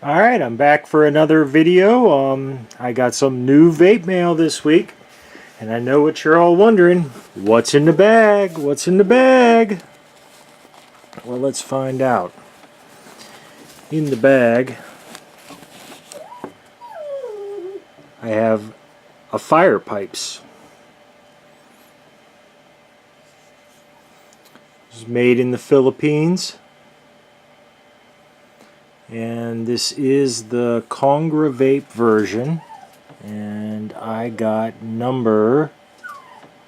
Alright, I'm back for another video. I got some new vape mail this week, and I know what you're all wondering. What's in the bag? What's in the bag? Well, let's find out. In the bag, I have a Firepipes. It's made in the Philippines. And this is the Congrevapes version, and I got number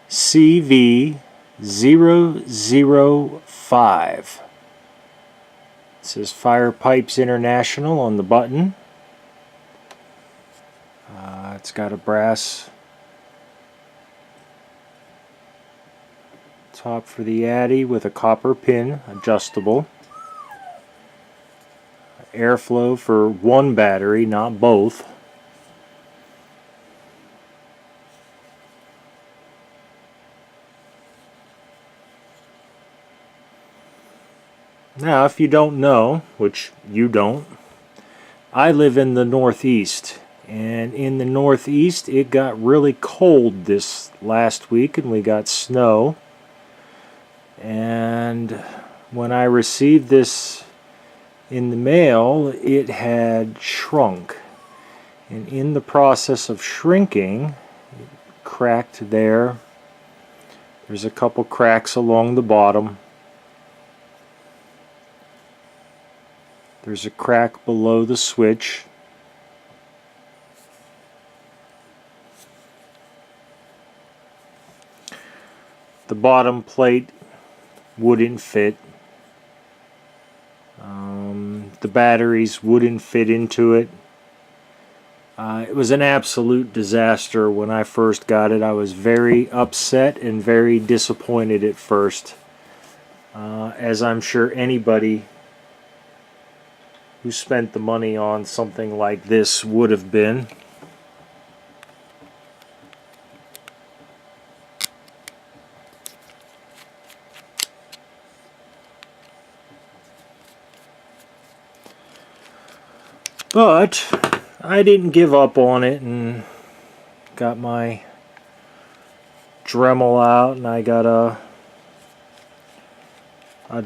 CV005. It says Firepipes International on the button. It's got a brass top for the Addy with a copper pin, adjustable. Airflow for one battery, not both. Now, if you don't know, which you don't, I live in the Northeast, and in the Northeast it got really cold this last week and we got snow. And when I received this in the mail, it had shrunk, and in the process of shrinking, it cracked there. There's a couple cracks along the bottom. There's a crack below the switch. The bottom plate wouldn't fit. The batteries wouldn't fit into it. It was an absolute disaster when I first got it. I was very upset and very disappointed at first, as I'm sure anybody who spent the money on something like this would have been. But I didn't give up on it and got my Dremel out, and I got a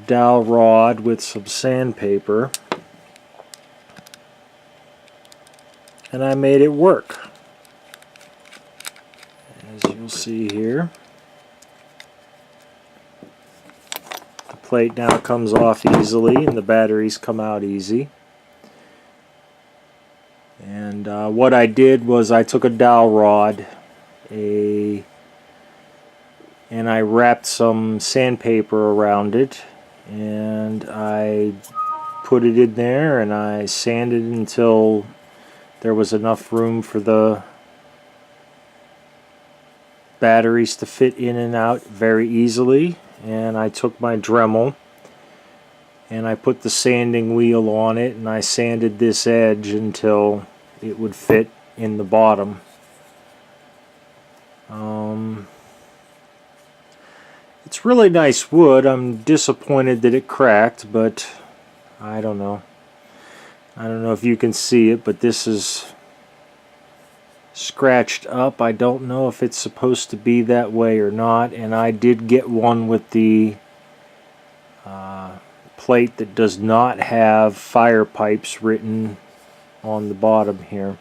dowel rod with some sandpaper, and I made it work, as you'll see here. The plate now comes off easily and the batteries come out easy. And what I did was I took a dowel rod and I wrapped some sandpaper around it, and I put it in there and I sanded until there was enough room for the batteries to fit in and out very easily. And I took my Dremel and I put the sanding wheel on it, and I sanded this edge until it would fit in the bottom. It's really nice wood. I'm disappointed that it cracked, but I don't know. I don't know if you can see it, but this is scratched up. I don't know if it's supposed to be that way or not, and I did get one with the plate that does not have Firepipes written on the bottom here,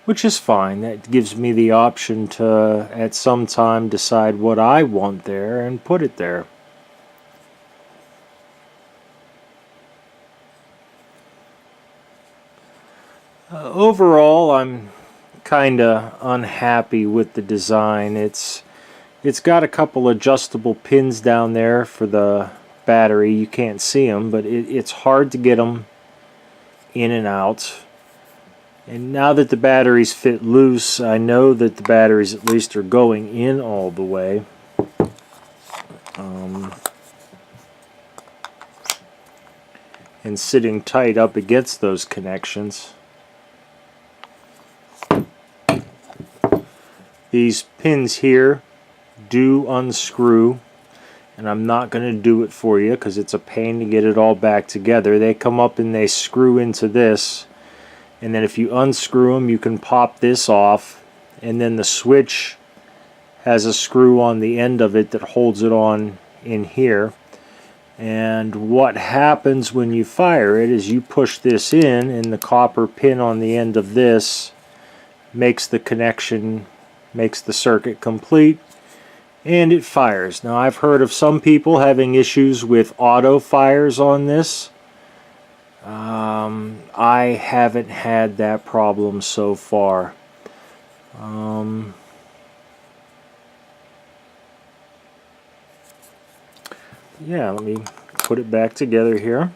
which is fine. That gives me the option to at some time decide what I want there and put it there. Overall, I'm kinda unhappy with the design. It's got a couple adjustable pins down there for the battery. You can't see them, but it's hard to get them in and out. And now that the batteries fit loose, I know that the batteries at least are going in all the way. And sitting tight up against those connections. These pins here do unscrew, and I'm not going to do it for you because it's a pain to get it all back together. They come up and they screw into this, and then if you unscrew them you can pop this off, and then the switch has a screw on the end of it that holds it on in here. And what happens when you fire it is you push this in, and the copper pin on the end of this makes the connection, makes the circuit complete, and it fires. Now I've heard of some people having issues with auto fires on this. I haven't had that problem so far. Yeah, let me put it back together here.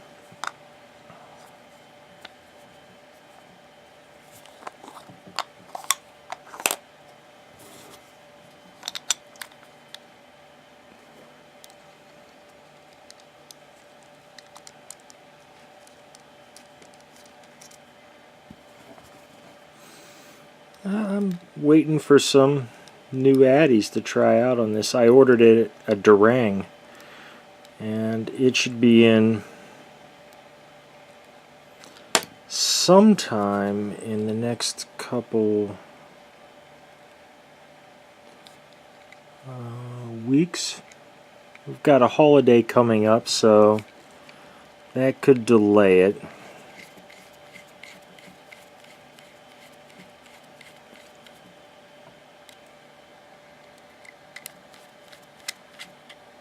I'm waiting for some new addies to try out on this. I ordered it a Durang, and it should be in sometime in the next couple weeks. We've got a holiday coming up, so that could delay it.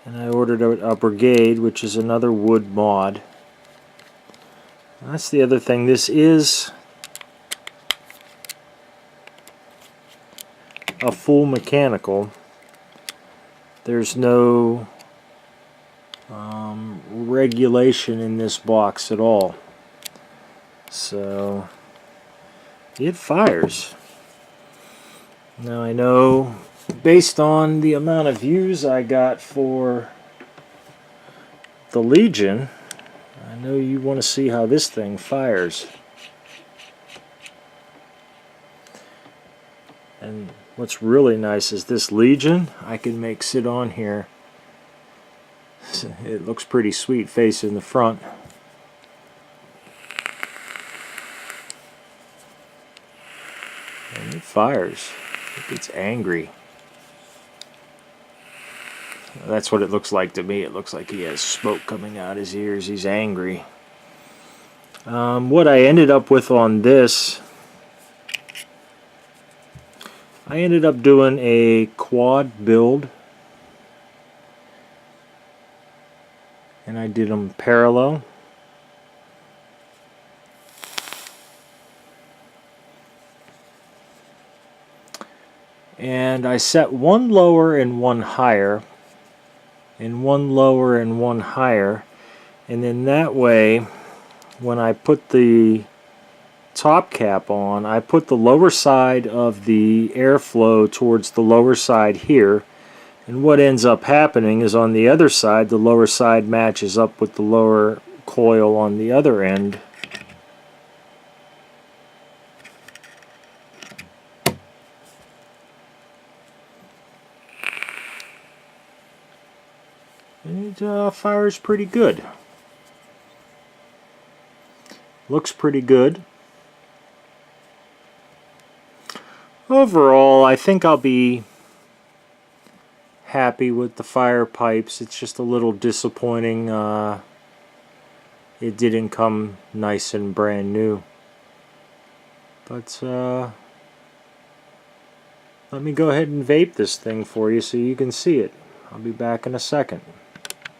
And I ordered a Brigade, which is another wood mod. That's the other thing. This is a full mechanical. There's no regulation in this box at all. So it fires. Now I know, based on the amount of views I got for the Legion, I know you want to see how this thing fires. And what's really nice is this Legion I can make sit on here. It looks pretty sweet facing the front. And it fires. It's angry. That's what it looks like to me. It looks like he has smoke coming out his ears. He's angry. What I ended up with on this, I ended up doing a quad build, and I did them parallel. And I set one lower and one higher, and one lower and one higher, and then that way when I put the top cap on, I put the lower side of the airflow towards the lower side here, and what ends up happening is on the other side, the lower side matches up with the lower coil on the other end. It fires pretty good. Looks pretty good. Overall, I think I'll be happy with the Firepipes. It's just a little disappointing it didn't come nice and brand new. But let me go ahead and vape this thing for you so you can see it. I'll be back in a second.